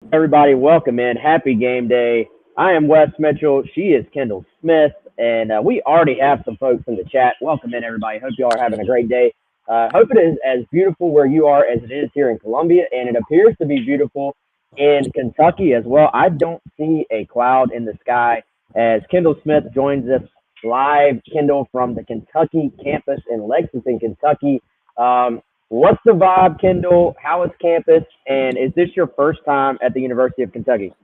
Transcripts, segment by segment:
Everybody, welcome in. Happy game day. I am Wes Mitchell. She is Kendall Smith, and we already have some folks in the chat. Welcome in, everybody. Hope you all are having a great day. Hope it is as beautiful where you are as it is here in Columbia, and it appears to be beautiful in Kentucky as well. I don't see a cloud in the sky as Kendall Smith joins us live. Kendall from the Kentucky campus in Lexington, Kentucky. What's the vibe, Kendall? How is campus? And is this your first time at the University of Kentucky?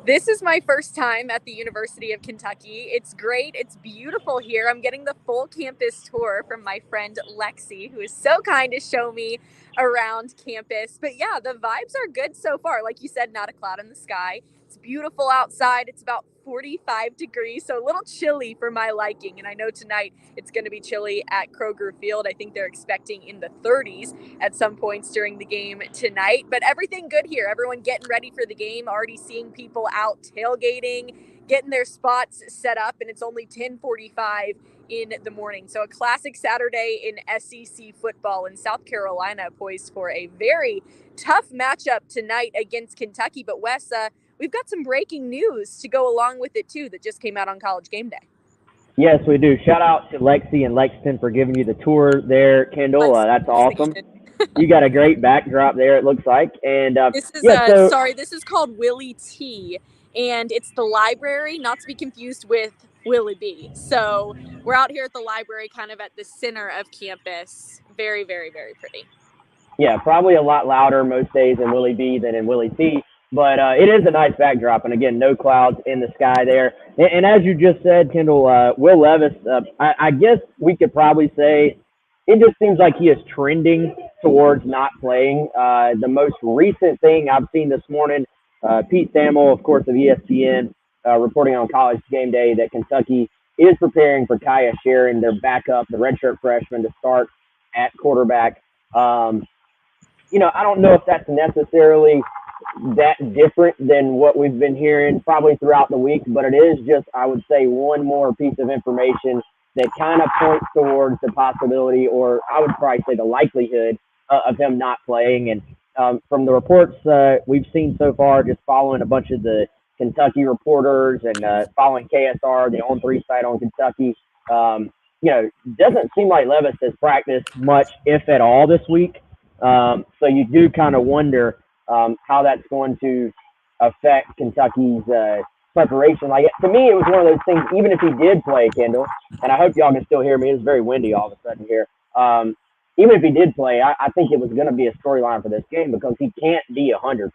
This is my first time at the University of Kentucky. It's great. It's beautiful here. I'm getting the full campus tour from my friend Lexi, who is so kind to show me around campus. But yeah, the vibes are good so far. Like you said, not a cloud in the sky. It's beautiful outside. It's about 45 degrees, so a little chilly for my liking. And I know tonight it's going to be chilly at Kroger Field. I think they're expecting in the 30s at some points during the game tonight. But everything good here. Everyone getting ready for the game, already seeing people out tailgating, getting their spots set up, and it's only 10:45 in the morning. So a classic Saturday in SEC football, in South Carolina poised for a very tough matchup tonight against Kentucky. But Wes, we've got some breaking news to go along with it too that just came out on College Game Day. Yes, we do. Shout out to Lexi and Lexington for giving you the tour there, Kendall. That's awesome. You got a great backdrop there, it looks like. And This is yeah, so this is called Willie T, and it's the library, not to be confused with Willie B. So we're out here at the library, kind of at the center of campus. Very, very, very pretty. yeah, probably a lot louder most days in Willie B than in Willie T. But it is a nice backdrop, and again, no clouds in the sky there. And as you just said, Kendall, Will Levis, I guess we could probably say it just seems like he is trending towards not playing. The most recent thing I've seen this morning, Pete Thamel, of course, of ESPN, reporting on College Game Day that Kentucky is preparing for Kaya Sharon, their backup, the redshirt freshman, to start at quarterback. Um, I don't know if that's necessarily that different than what we've been hearing probably throughout the week, but it is just, I would say, one more piece of information that kind of points towards the possibility, or I would probably say the likelihood of him not playing. And from the reports we've seen so far, just following a bunch of the Kentucky reporters and following KSR, the On3 site on Kentucky, doesn't seem like Levis has practiced much, if at all, this week. So you do kind of wonder how that's going to affect Kentucky's preparation. Like, to me, it was one of those things. Even if he did play, Kendall, and I hope y'all can still hear me. It's very windy all of a sudden here. Even if he did play, I think it was going to be a storyline for this game because he can't be 100%.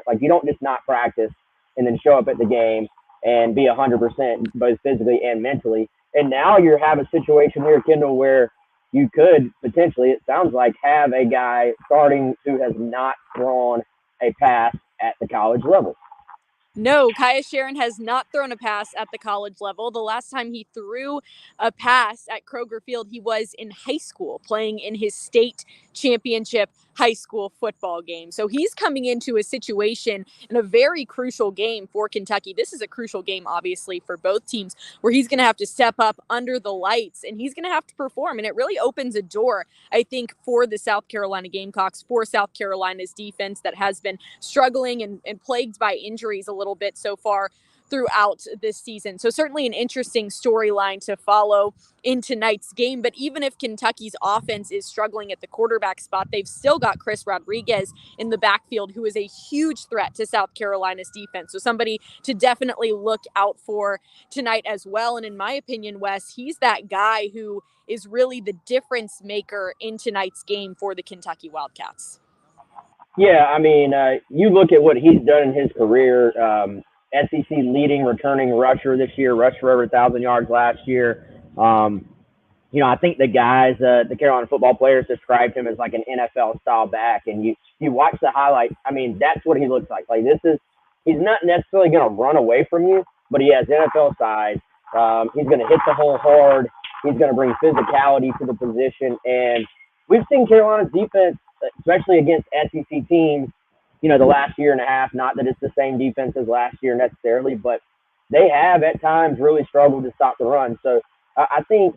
Like, you don't just not practice and then show up at the game and be 100% both physically and mentally. And now you have a situation here, Kendall, where you could potentially, it sounds like, have a guy starting who has not thrown a pass at the college level. No, Kaya Sharon has not thrown a pass at the college level. The last time he threw a pass at Kroger Field, he was in high school playing in his state championship high school football game. So he's coming into a situation in a very crucial game for Kentucky. This is a crucial game, obviously, for both teams, where he's going to have to step up under the lights and he's going to have to perform. And it really opens a door, I think, for the South Carolina Gamecocks, for South Carolina's defense that has been struggling and plagued by injuries a little bit so far throughout this season. So certainly an interesting storyline to follow in tonight's game. But even if Kentucky's offense is struggling at the quarterback spot, they've still got Chris Rodriguez in the backfield, who is a huge threat to South Carolina's defense. So somebody to definitely look out for tonight as well. And in my opinion, Wes, he's that guy who is really the difference maker in tonight's game for the Kentucky Wildcats. Yeah, I mean, you look at what he's done in his career. SEC leading returning rusher this year, rushed for over 1,000 yards last year. I think the guys, the Carolina football players, described him as like an NFL style back. And you watch the highlights. I mean, that's what he looks like. Like, he's not necessarily going to run away from you, but he has NFL size. He's going to hit the hole hard. He's going to bring physicality to the position. And we've seen Carolina's defense, especially against SEC teams, the last year and a half. Not that it's the same defense as last year necessarily, but they have at times really struggled to stop the run. So I think,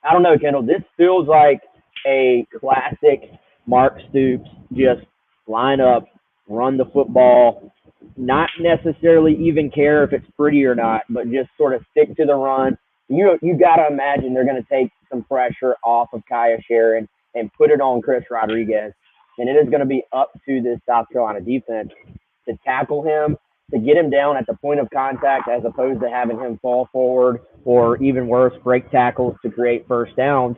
I don't know, Kendall, this feels like a classic Mark Stoops just line up, run the football, not necessarily even care if it's pretty or not, but just sort of stick to the run. You got to imagine they're going to take some pressure off of Kaya Sharon and put it on Chris Rodriguez, and it is going to be up to this South Carolina defense to tackle him, to get him down at the point of contact as opposed to having him fall forward or even worse, break tackles to create first downs.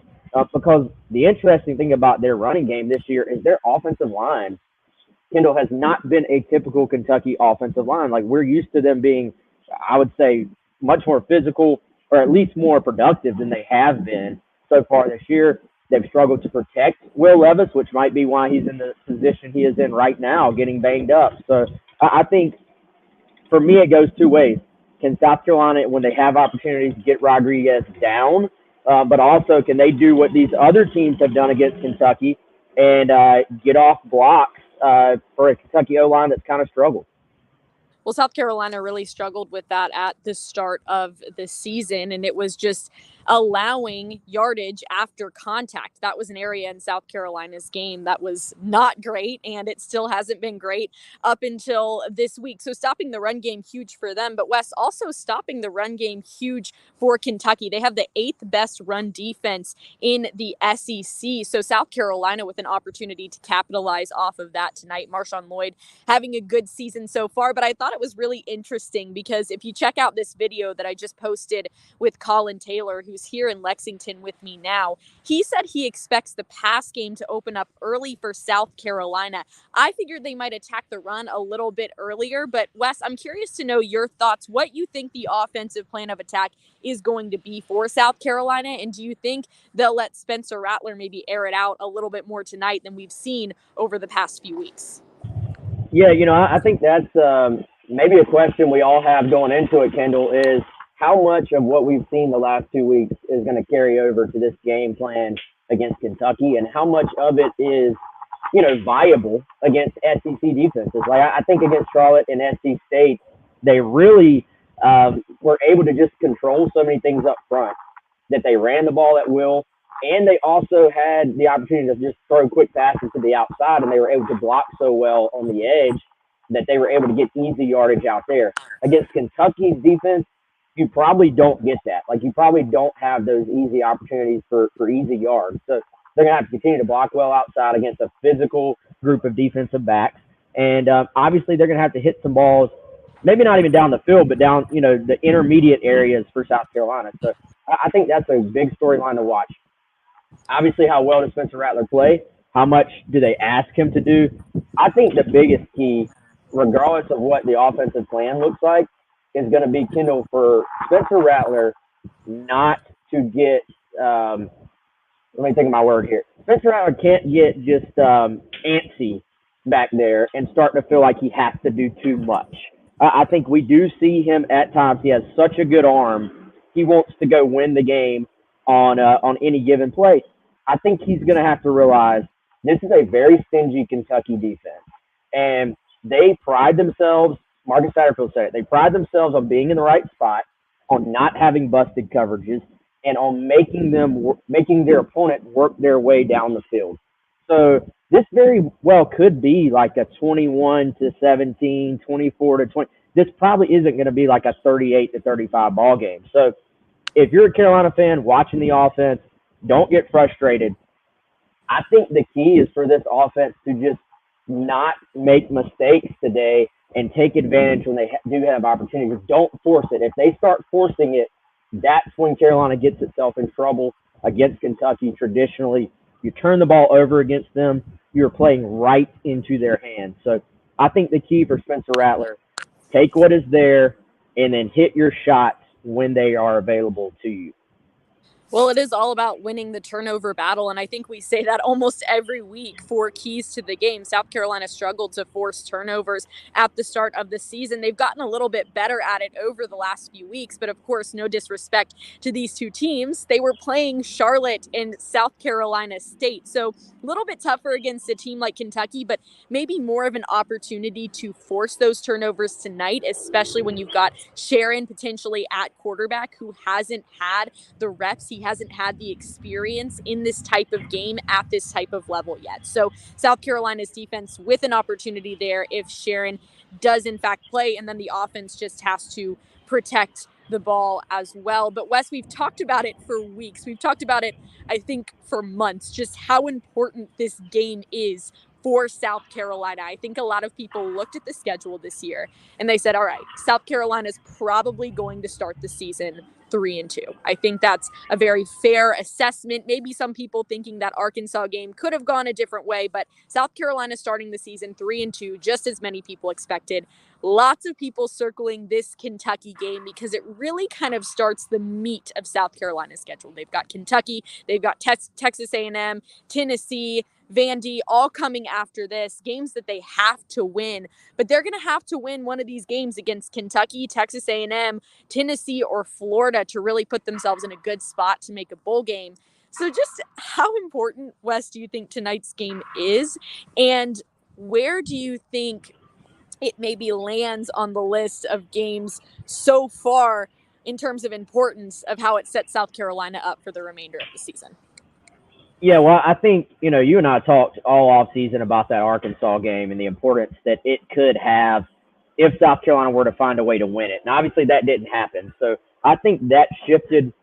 Because the interesting thing about their running game this year is their offensive line, Kendall, has not been a typical Kentucky offensive line. Like we're used to them being, I would say, much more physical or at least more productive than they have been so far this year. They've struggled to protect Will Levis, which might be why he's in the position he is in right now, getting banged up. So I think for me, it goes two ways. Can South Carolina, when they have opportunities, get Rodriguez down? But also, can they do what these other teams have done against Kentucky and get off blocks for a Kentucky O-line that's kind of struggled? Well, South Carolina really struggled with that at the start of the season, and it was just allowing yardage after contact. That was an area in South Carolina's game that was not great, and it still hasn't been great up until this week. So stopping the run game, huge for them. But Wes, also stopping the run game, huge for Kentucky. They have the 8th best run defense in the SEC. So South Carolina with an opportunity to capitalize off of that tonight. Marshawn Lloyd having a good season so far, but I thought it was really interesting because if you check out this video that I just posted with Colin Taylor, who's here in Lexington with me now, he said he expects the pass game to open up early for South Carolina. I figured they might attack the run a little bit earlier, but Wes, I'm curious to know your thoughts, what you think the offensive plan of attack is going to be for South Carolina, and do you think they'll let Spencer Rattler maybe air it out a little bit more tonight than we've seen over the past few weeks? Yeah, I think that's maybe a question we all have going into it, Kendall, is how much of what we've seen the last 2 weeks is going to carry over to this game plan against Kentucky, and how much of it is, viable against SEC defenses. Like I think against Charlotte and SC State, they really were able to just control so many things up front that they ran the ball at will, and they also had the opportunity to just throw quick passes to the outside, and they were able to block so well on the edge that they were able to get easy yardage out there. Against Kentucky's defense, you probably don't get that. Like you probably don't have those easy opportunities for easy yards. So they're going to have to continue to block well outside against a physical group of defensive backs. And obviously they're going to have to hit some balls, maybe not even down the field, but down, the intermediate areas for South Carolina. So I think that's a big storyline to watch. Obviously, how well does Spencer Rattler play? How much do they ask him to do? I think the biggest key, regardless of what the offensive plan looks like, is going to be, Kendall, for Spencer Rattler not to get let me think of my word here. Spencer Rattler can't get just antsy back there and start to feel like he has to do too much. I think we do see him at times. He has such a good arm. He wants to go win the game on any given play. I think he's going to have to realize this is a very stingy Kentucky defense, and they pride themselves. Marcus Satterfield said it. They pride themselves on being in the right spot, on not having busted coverages, and on making their opponent work their way down the field. So this very well could be like a 21-17, 24-20. This probably isn't going to be like a 38-35 ball game. So if you're a Carolina fan watching the offense, don't get frustrated. I think the key is for this offense to just not make mistakes today and take advantage when they do have opportunities. Don't force it. If they start forcing it, that's when Carolina gets itself in trouble against Kentucky. Traditionally, you turn the ball over against them, you're playing right into their hands. So I think the key for Spencer Rattler, take what is there and then hit your shots when they are available to you. Well, it is all about winning the turnover battle, and I think we say that almost every week for keys to the game. South Carolina struggled to force turnovers at the start of the season. They've gotten a little bit better at it over the last few weeks, but of course, no disrespect to these two teams. They were playing Charlotte and South Carolina State, so a little bit tougher against a team like Kentucky, but maybe more of an opportunity to force those turnovers tonight, especially when you've got Sharon potentially at quarterback who hasn't had the reps he he hasn't had the experience in this type of game at this type of level yet. So South Carolina's defense with an opportunity there if Sharon does in fact play, and then the offense just has to protect the ball as well. But Wes, we've talked about it for weeks. We've talked about it, I think, for months, just how important this game is for South Carolina. I think a lot of people looked at the schedule this year and they said, all right, South Carolina's probably going to start the season 3-2. I think that's a very fair assessment. Maybe some people thinking that Arkansas game could have gone a different way, but South Carolina starting the season 3-2, just as many people expected. Lots of people circling this Kentucky game because it really kind of starts the meat of South Carolina's schedule. They've got Kentucky, they've got Texas A&M, Tennessee, Vandy, all coming after this, games that they have to win, but they're going to have to win one of these games against Kentucky, Texas A&M, Tennessee, or Florida to really put themselves in a good spot to make a bowl game. So just how important, Wes, do you think tonight's game is? And where do you think it maybe lands on the list of games so far in terms of importance of how it sets South Carolina up for the remainder of the season? Yeah, well, I think, you and I talked all off season about that Arkansas game and the importance that it could have if South Carolina were to find a way to win it. And obviously that didn't happen. So I think that shifted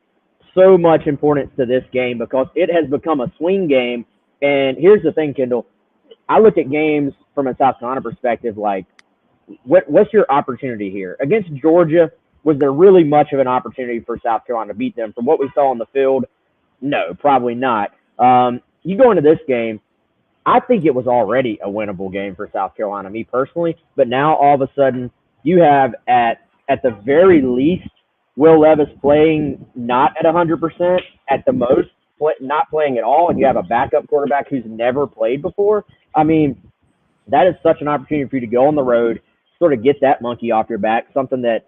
so much importance to this game because it has become a swing game. And here's the thing, Kendall. I look at games from a South Carolina perspective like, what's your opportunity here? Against Georgia, was there really much of an opportunity for South Carolina to beat them? From what we saw on the field, no, probably not. You go into this game, I think it was already a winnable game for South Carolina, me personally. But now all of a sudden, you have at the very least Will Levis playing not at 100%, at the most not playing at all, and you have a backup quarterback who's never played before. I mean, that is such an opportunity for you to go on the road, sort of get that monkey off your back, something that,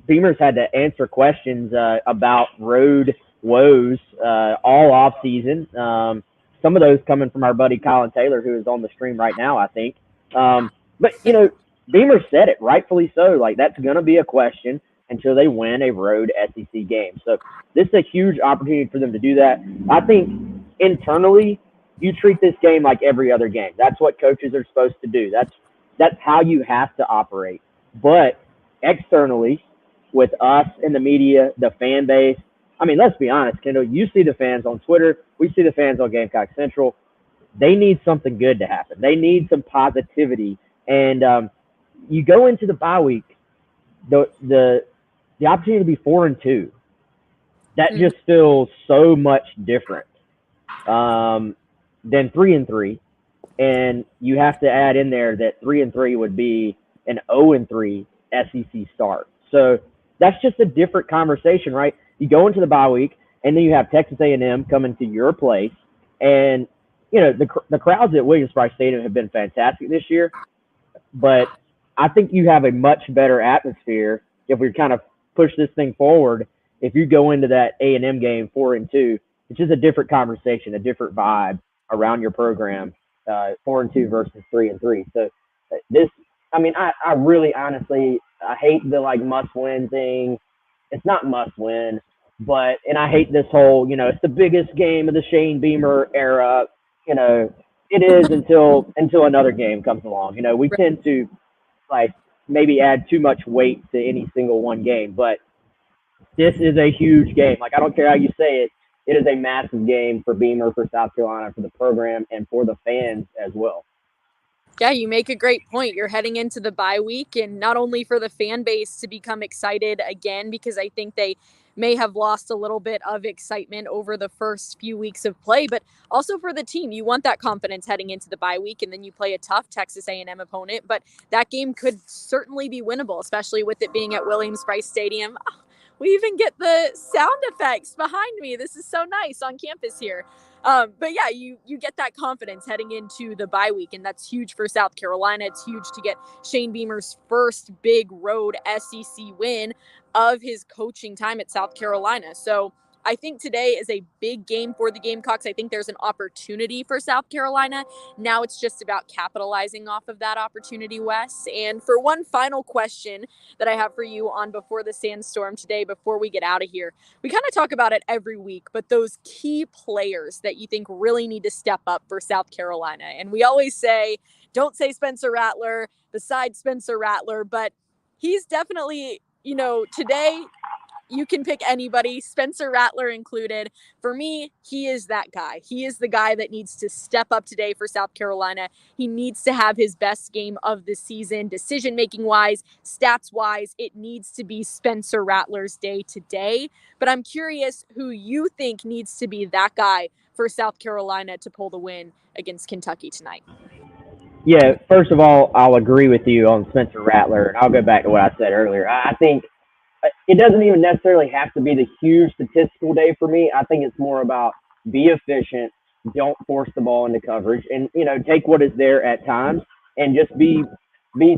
Beamer's had to answer questions about road woes all off season. Some of those coming from our buddy Colin Taylor, who is on the stream right now, I think. But, Beamer said it, rightfully so. Like, that's going to be a question until they win a road SEC game. So this is a huge opportunity for them to do that. I think internally, you treat this game like every other game. That's what coaches are supposed to do. That's how you have to operate. But externally, with us in the media, the fan base, I mean, let's be honest, Kendall, you see the fans on Twitter. We see the fans on Gamecock Central. They need something good to happen. They need some positivity. And you go into the bye week, the opportunity to be 4-2, that just feels so much different than 3-3. And you have to add in there that 3-3 would be an 0-3 SEC start. So that's just a different conversation, right? You go into the bye week, and then you have Texas A&M coming to your place. And, the crowds at Williams-Brice Stadium have been fantastic this year. But I think you have a much better atmosphere if we kind of push this thing forward. If you go into that A&M game 4-2, it's just a different conversation, a different vibe around your program, 4-2 versus 3-3. So this, I mean, I really honestly, I hate the must-win thing. It's not must-win, and I hate this whole, it's the biggest game of the Shane Beamer era. It is until another game comes along. We tend to maybe add too much weight to any single one game, but this is a huge game. I don't care how you say it. It is a massive game for Beamer, for South Carolina, for the program, and for the fans as well. Yeah, you make a great point. You're heading into the bye week, and not only for the fan base to become excited again, because I think they may have lost a little bit of excitement over the first few weeks of play, but also for the team. You want that confidence heading into the bye week, and then you play a tough Texas A&M opponent, but that game could certainly be winnable, especially with it being at Williams-Brice Stadium. Oh, we even get the sound effects behind me. This is so nice on campus here. But yeah, you get that confidence heading into the bye week, and that's huge for South Carolina. It's huge to get Shane Beamer's first big road SEC win of his coaching time at South Carolina. So I think today is a big game for the Gamecocks. I think there's an opportunity for South Carolina. Now it's just about capitalizing off of that opportunity, Wes. And for one final question that I have for you on Before the Sandstorm today, before we get out of here, we kind of talk about it every week, but those key players that you think really need to step up for South Carolina. And we always say, don't say Spencer Rattler, besides Spencer Rattler, but he's definitely, today you can pick anybody, Spencer Rattler included. For me, he is that guy. He is the guy that needs to step up today for South Carolina. He needs to have his best game of the season, decision-making wise, stats wise. It needs to be Spencer Rattler's day today. But I'm curious who you think needs to be that guy for South Carolina to pull the win against Kentucky tonight. Yeah, first of all, I'll agree with you on Spencer Rattler, and I'll go back to what I said earlier. I think it doesn't even necessarily have to be the huge statistical day for me. I think it's more about be efficient, don't force the ball into coverage, and take what is there at times, and just be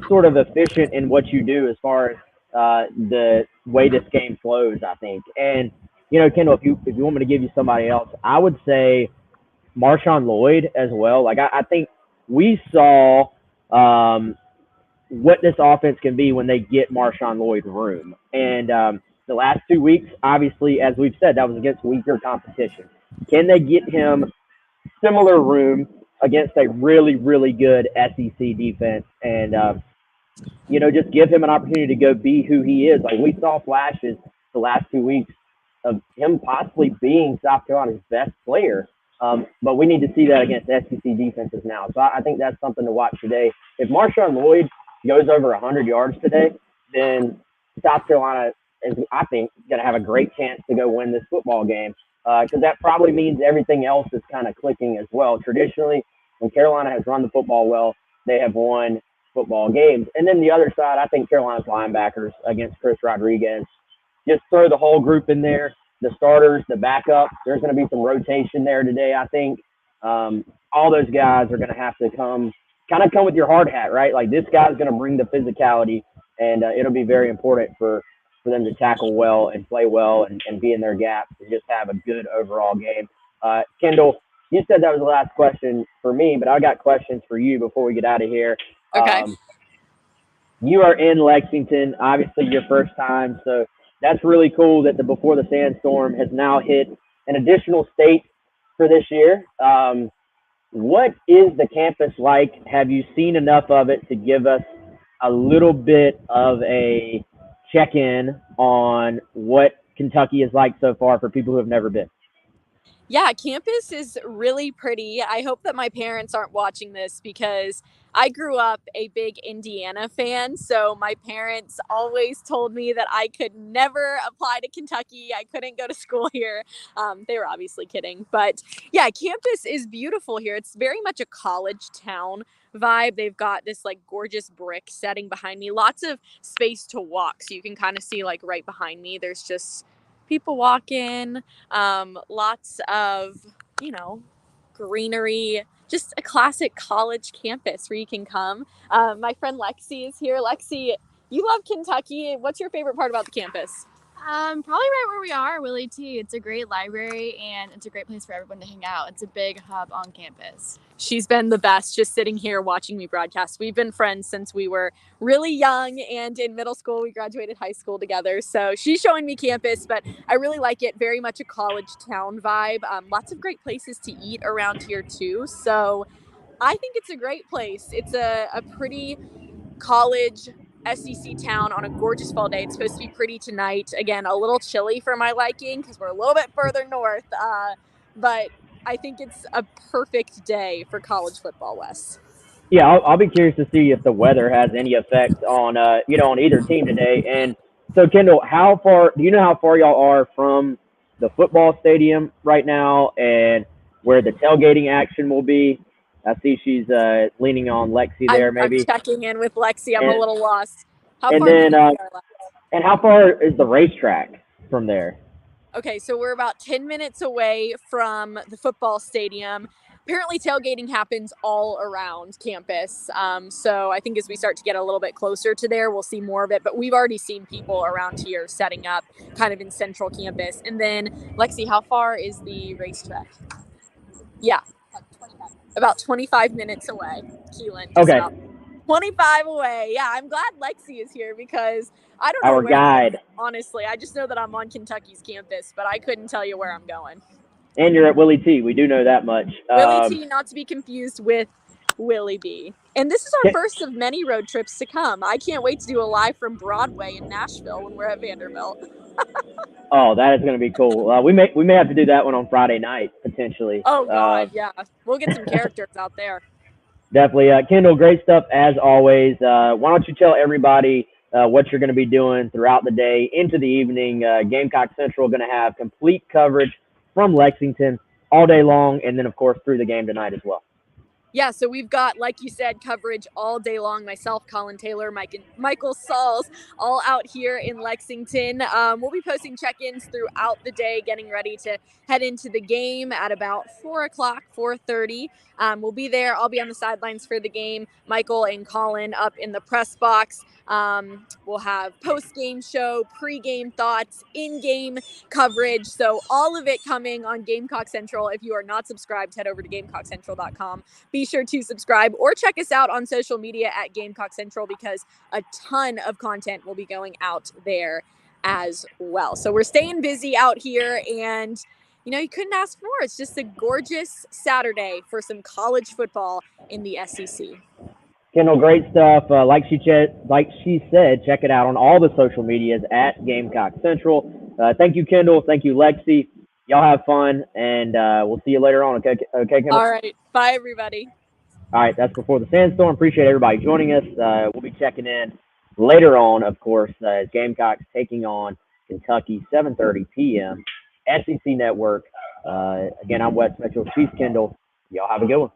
sort of efficient in what you do as far as the way this game flows. I think, and Kendall, if you want me to give you somebody else, I would say Marshawn Lloyd as well. Like I think we saw what this offense can be when they get Marshawn Lloyd room. And the last 2 weeks, obviously, as we've said, that was against weaker competition. Can they get him similar room against a really, really good SEC defense? And, just give him an opportunity to go be who he is. Like we saw flashes the last 2 weeks of him possibly being South Carolina's best player. But we need to see that against SEC defenses now. So I think that's something to watch today. If Marshawn Lloyd goes over 100 yards today, then South Carolina is, I think, going to have a great chance to go win this football game because that probably means everything else is kind of clicking as well. Traditionally, when Carolina has run the football well, they have won football games. And then the other side, I think Carolina's linebackers against Chris Rodriguez, just throw the whole group in there, the starters, the backups. There's going to be some rotation there today, I think. All those guys are going to have to come with your hard hat, right? Like this guy's going to bring the physicality, and it'll be very important for them to tackle well and play well and be in their gaps and just have a good overall game. Kendall, you said that was the last question for me, but I got questions for you before we get out of here. Okay. You are in Lexington, obviously your first time, so that's really cool that the Before the Sandstorm has now hit an additional state for this year. What is the campus like? Have you seen enough of it to give us a little bit of a check-in on what Kentucky is like so far for people who have never been? Yeah, campus is really pretty. I hope that my parents aren't watching this because I grew up a big Indiana fan. So my parents always told me that I could never apply to Kentucky. I couldn't go to school here. They were obviously kidding. But yeah, campus is beautiful here. It's very much a college town vibe. They've got this like gorgeous brick setting behind me, lots of space to walk. So you can kind of see like right behind me, there's just people walking, lots of, greenery, just a classic college campus where you can come. My friend Lexi is here. Lexi, you love Kentucky. What's your favorite part about the campus? Probably right where we are, Willie T. It's a great library and it's a great place for everyone to hang out. It's a big hub on campus. She's been the best just sitting here watching me broadcast. We've been friends since we were really young, and in middle school, we graduated high school together. So she's showing me campus, but I really like it. Very much a college town vibe. Lots of great places to eat around here too. So I think it's a great place. It's a pretty college SEC town on a gorgeous fall day. It's supposed to be pretty tonight. Again, a little chilly for my liking because we're a little bit further north. But I think it's a perfect day for college football, Wes. Yeah, I'll be curious to see if the weather has any effect on on either team today. And so, Kendall, do you know how far y'all are from the football stadium right now, and where the tailgating action will be? I see she's leaning on Lexi there, maybe. I'm checking in with Lexi. I'm a little lost. How far and how far is the racetrack from there? Okay, so we're about 10 minutes away from the football stadium. apparently tailgating happens all around campus. So I think as we start to get a little bit closer to there, we'll see more of it. But we've already seen people around here setting up kind of in central campus. And then, Lexi, how far is the racetrack? Yeah, about 25 minutes away. Keelan, just Okay. about 25 away. Yeah, I'm glad Lexi is here because I don't know Our where I'm guide. going, honestly. I just know that I'm on Kentucky's campus, but I couldn't tell you where I'm going. And you're at Willie T. We do know that much. Willie T, not to be confused with Willie B. And this is our first of many road trips to come. I can't wait to do a live from Broadway in Nashville when we're at Vanderbilt. Oh, that is going to be cool. We may have to do that one on Friday night potentially. Oh God, yeah, we'll get some characters out there. Definitely, Kendall. Great stuff as always. Why don't you tell everybody what you're going to be doing throughout the day into the evening? Gamecock Central going to have complete coverage from Lexington all day long, and then of course through the game tonight as well. Yeah, so we've got, like you said, coverage all day long. Myself, Colin Taylor, Michael Sauls, all out here in Lexington. We'll be posting check-ins throughout the day, getting ready to head into the game at about 4 o'clock, 4:30. We'll be there. I'll be on the sidelines for the game. Michael and Colin up in the press box. We'll have post-game show, pre-game thoughts, in-game coverage. So all of it coming on Gamecock Central. If you are not subscribed, head over to GamecockCentral.com. Be sure to subscribe or check us out on social media at Gamecock Central because a ton of content will be going out there as well. So we're staying busy out here, and you couldn't ask for more. It's just a gorgeous Saturday for some college football in the SEC. Kendall, great stuff. Like she said, check it out on all the social medias at Gamecock Central. Thank you, Kendall. Thank you, Lexi. Y'all have fun, and we'll see you later on. Okay, Kendall? All right. Bye, everybody. All right, that's Before the Sandstorm. Appreciate everybody joining us. We'll be checking in later on, of course, as Gamecocks taking on Kentucky, 7:30 p.m., SEC Network. Again, I'm Wes Mitchell. She's Kendall. Y'all have a good one.